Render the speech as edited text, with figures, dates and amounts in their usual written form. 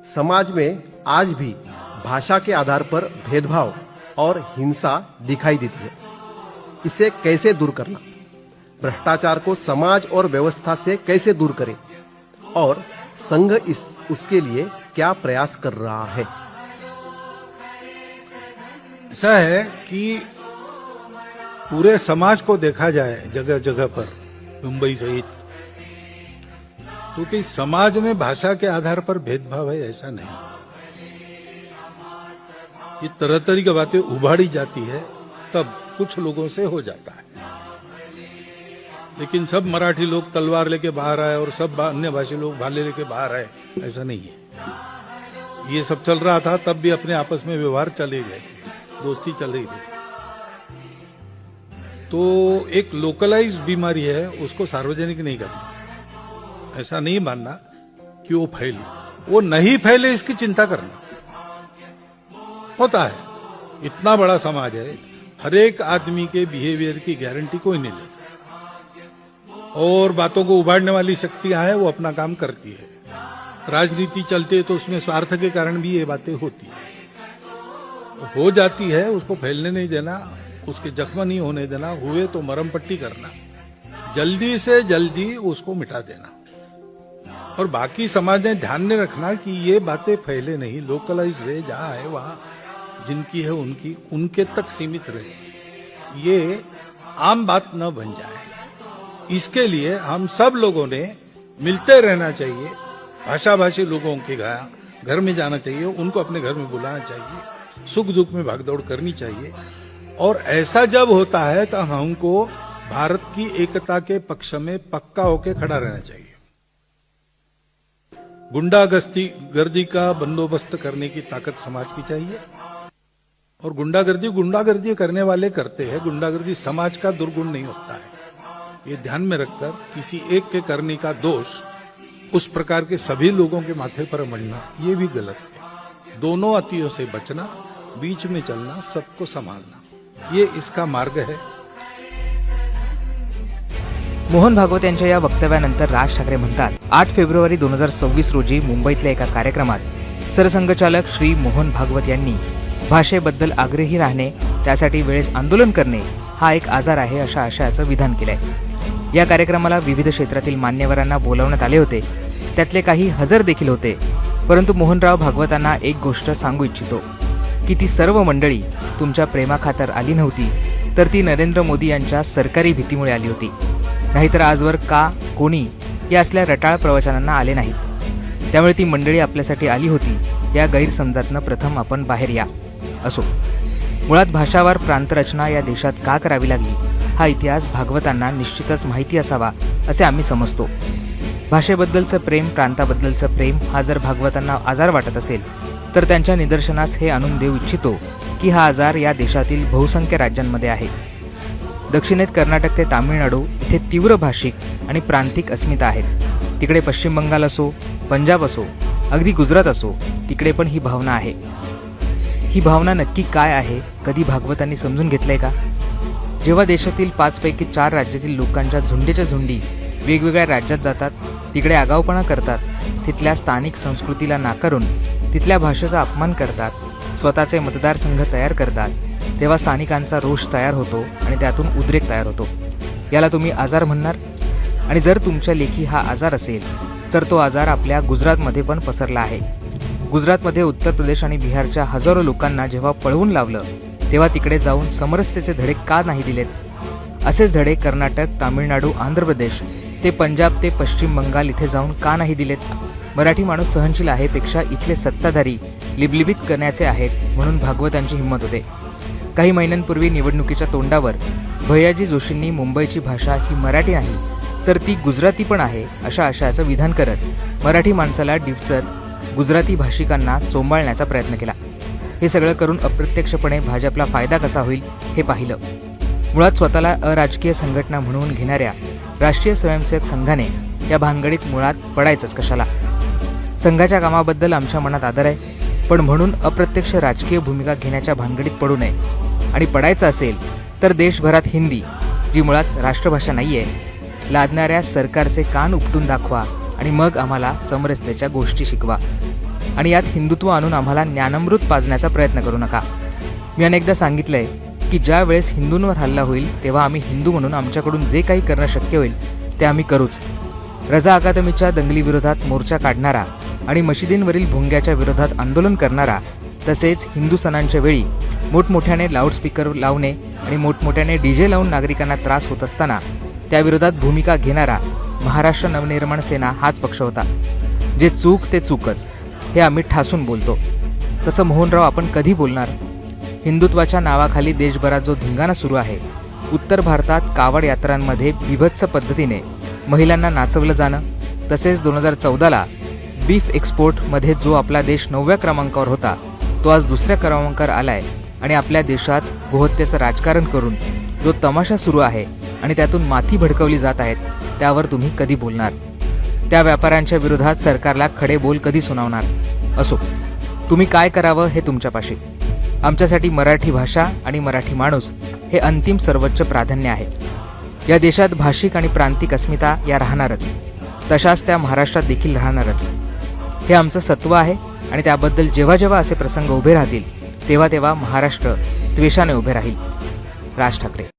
समाज में आज भी भाषा के आधार पर भेदभाव और हिंसा दिखाई देती है। इसे कैसे दूर करना, भ्रष्टाचार को समाज और व्यवस्था से कैसे दूर करें और संघ उसके लिए क्या प्रयास कर रहा है। ऐसा है कि पूरे समाज को देखा जाए जगह जगह पर, मुंबई सहित, तो कि समाज में भाषा के आधार पर भेदभाव है ऐसा नहीं। ये तरह तरह की बातें उभाड़ी जाती है तब कुछ लोगों से हो जाता है, लेकिन सब मराठी लोग तलवार लेके बाहर आए और सब अन्य भाषी लोग भाले लेके बाहर आए, ऐसा नहीं है। ये सब चल रहा था तब भी अपने आपस में व्यवहार चले गए थे, दोस्ती चल रही थी। तो एक लोकलाइज बीमारी है, उसको सार्वजनिक नहीं करना, ऐसा नहीं मानना कि वो फैले, वो नहीं फैले इसकी चिंता करना। होता है, इतना बड़ा समाज है, हर एक आदमी के बिहेवियर की गारंटी कोई नहीं ले सकता, और बातों को उबाड़ने वाली शक्तियां हैं, वो अपना काम करती है। राजनीति चलती है तो उसमें स्वार्थ के कारण भी ये बातें होती है, हो जाती है, उसको फैलने नहीं देना, उसके जख्म नहीं होने देना, हुए तो मरहम पट्टी करना, जल्दी से जल्दी उसको मिटा देना। और बाकी समाज ने ध्यान में रखना कि ये बातें फैले नहीं, लोकलाइज रहे, जहां है वहां जिनकी है उनकी, उनके तक सीमित रहे, ये आम बात न बन जाए। इसके लिए हम सब लोगों ने मिलते रहना चाहिए, भाषा भाषी लोगों के घर में जाना चाहिए, उनको अपने घर में बुलाना चाहिए, सुख दुख में भागदौड़ करनी चाहिए। और ऐसा जब होता है तो हमको भारत की एकता के पक्ष में पक्का होकर खड़ा रहना चाहिए। गुंडागर्दी का बंदोबस्त करने की ताकत समाज की चाहिए, और गुंडागर्दी करने वाले करते हैं, गुंडागर्दी समाज का दुर्गुण नहीं होता है। ये ध्यान में रखकर किसी एक के करने का दोष उस प्रकार के सभी लोगों के माथे पर मढ़ना, ये भी गलत है। दोनों अतियों से बचना, बीच में चलना, सबको संभालना, ये इसका मार्ग है। मोहन भागवत यांच्या या वक्तव्यानंतर राज ठाकरे म्हणतात, 8 फेब्रुवारी 2026 रोजी मुंबईतल्या एका कार्यक्रमात सरसंघचालक श्री मोहन भागवत यांनी भाषेबद्दल आग्रही राहणे, त्यासाठी वेळेस आंदोलन करणे हा एक आजार आहे अशा आशयाचं विधान केलंय। या कार्यक्रमाला विविध क्षेत्रातील मान्यवरांना बोलावण्यात आले होते, त्यातले काही हजर देखील होते। परंतु मोहनराव भागवतांना एक गोष्ट सांगू इच्छितो की ती सर्व मंडळी तुमच्या प्रेमाखातर आली नव्हती, तर ती नरेंद्र मोदी यांच्या सरकारी भीतीमुळे आली होती। नाहीतर आजवर का कोणी या असल्या रटाळ प्रवचनांना आले नाहीत। त्यामुळे ती मंडळी आपल्यासाठी आली होती, या गैरसमजातनं प्रथम आपण बाहेर या। असो, मुळात भाषावार प्रांतरचना या देशात का करावी लागली हा इतिहास भागवतांना निश्चितच माहिती असावा असे आम्ही समजतो। भाषेबद्दलचं प्रेम, प्रांताबद्दलचं प्रेम हा जर भागवतांना आजार वाटत असेल तर त्यांच्या निदर्शनास हे आणून देऊ इच्छितो की हा आजार या देशातील बहुसंख्य राज्यांमध्ये आहे। दक्षिणेत कर्नाटक ते तामिळनाडू इथे तीव्र भाषिक आणि प्रांतिक अस्मिता आहेत। तिकडे पश्चिम बंगाल असो, पंजाब असो, अगदी गुजरात असो, तिकडे पण ही भावना आहे। ही भावना नक्की काय आहे, कधी भागवतांनी समजून घेतलंय का? जेव्हा देशातील 5 पैकी 4 राज्यातील लोकांच्या झुंडीच्या झुंडी वेगवेगळ्या राज्यात जातात, तिकडे आगाऊपणा करतात, तिथल्या स्थानिक संस्कृतीला नाकारून तिथल्या भाषेचा अपमान करतात, स्वतःचे मतदारसंघ तयार करतात, तेव्हा स्थानिकांचा रोष तयार होतो आणि त्यातून उद्रेक तयार होतो। याला तुम्ही आजार म्हणणार? आणि जर तुमच्या लेखी हा आजार असेल तर तो आजार आपल्या गुजरातमध्ये पण पसरला आहे। गुजरातमध्ये उत्तर प्रदेश आणि बिहारच्या हजारो लोकांना जेव्हा पळवून लावलं, तेव्हा तिकडे जाऊन समरसतेचे धडे का नाही दिलेत? असेच धडे कर्नाटक, तामिळनाडू, आंध्र प्रदेश ते पंजाब ते पश्चिम बंगाल इथे जाऊन का नाही दिलेत? मराठी माणूस सहनशील आहे पेक्षा इथले सत्ताधारी लिबलिबित करण्याचे आहेत, म्हणून भागवतांची हिंमत होते। काही महिन्यांपूर्वी निवडणुकीच्या तोंडावर भैयाजी जोशींनी मुंबईची भाषा ही मराठी नाही तर ती गुजराती पण आहे अशा आशयाचं विधान करत मराठी माणसाला डिवचत गुजराती भाषिकांना चोंबाळण्याचा प्रयत्न केला। हे सगळं करून अप्रत्यक्षपणे भाजपला फायदा कसा होईल हे पाहिलं। मुळात स्वतःला अराजकीय संघटना म्हणून घेणाऱ्या राष्ट्रीय स्वयंसेवक संघाने या भानगडीत मुळात पडायचंच कशाला? संघाच्या कामाबद्दल आमच्या मनात आदर आहे, पण म्हणून अप्रत्यक्ष राजकीय भूमिका घेण्याच्या भानगडीत पडू नये। आणि पडायचं असेल तर देशभरात हिंदी, जी मुळात राष्ट्रभाषा नाहीये, लादणाऱ्या सरकारचे कान उपटून दाखवा आणि मग आम्हाला समरसतेच्या गोष्टी शिकवा आणि यात हिंदुत्व आणून आम्हाला ज्ञानामृत पाजण्याचा प्रयत्न करू नका. मी अनेकदा सांगितलंय की ज्या वेळेस हिंदूंवर हल्ला होईल तेव्हा आम्ही हिंदू म्हणून आमच्याकडून जे काही करणं शक्य होईल ते आम्ही करूच. रजा अकादमीच्या दंगलीविरोधात मोर्चा काढणारा आणि मशिदींवरील भोंग्याच्या विरोधात आंदोलन करणारा, तसेच हिंदू सणांच्या वेळी मोठमोठ्याने लाऊडस्पीकर लावणे आणि मोठमोठ्याने डीजे लावून नागरिकांना त्रास होत असताना त्याविरोधात भूमिका घेणारा महाराष्ट्र नवनिर्माण सेना हाच पक्ष होता. जे चूक ते चूकच हे आम्ही ठासून बोलतो. तसं मोहनराव आपण कधी बोलणार? हिंदुत्वाच्या नावाखाली देशभरात जो धिंगाणा सुरू आहे, उत्तर भारतात कावड यात्रांमध्ये बिभत्स पद्धतीने महिलांना नाचवलं जाणं, तसेच 2014ला बीफ एक्सपोर्टमध्ये जो आपला देश 9व्या क्रमांकावर होता तो आज 2ऱ्या क्रमांकावर आलाय आणि आपल्या देशात गोहत्येचं राजकारण करून जो तमाशा सुरू आहे आणि त्यातून माथी भडकवली जात आहेत त्यावर तुम्ही कधी बोलणार? त्या व्यापाऱ्यांच्या विरोधात सरकारला खडे बोल कधी सुनावणार? असो, तुम्ही काय करावं हे तुमच्यापाशी. आमच्यासाठी मराठी भाषा आणि मराठी माणूस हे अंतिम सर्वोच्च प्राधान्य आहे. या देशात भाषिक आणि प्रांतिक अस्मिता या राहणारच, तशाच त्या महाराष्ट्रात देखील राहणारच. हे आमचं सत्व आहे आणि त्याबद्दल जेव्हा जेव्हा असे प्रसंग उभे राहतील तेव्हा तेव्हा महाराष्ट्र त्वेषाने उभे राहील. राज ठाकरे.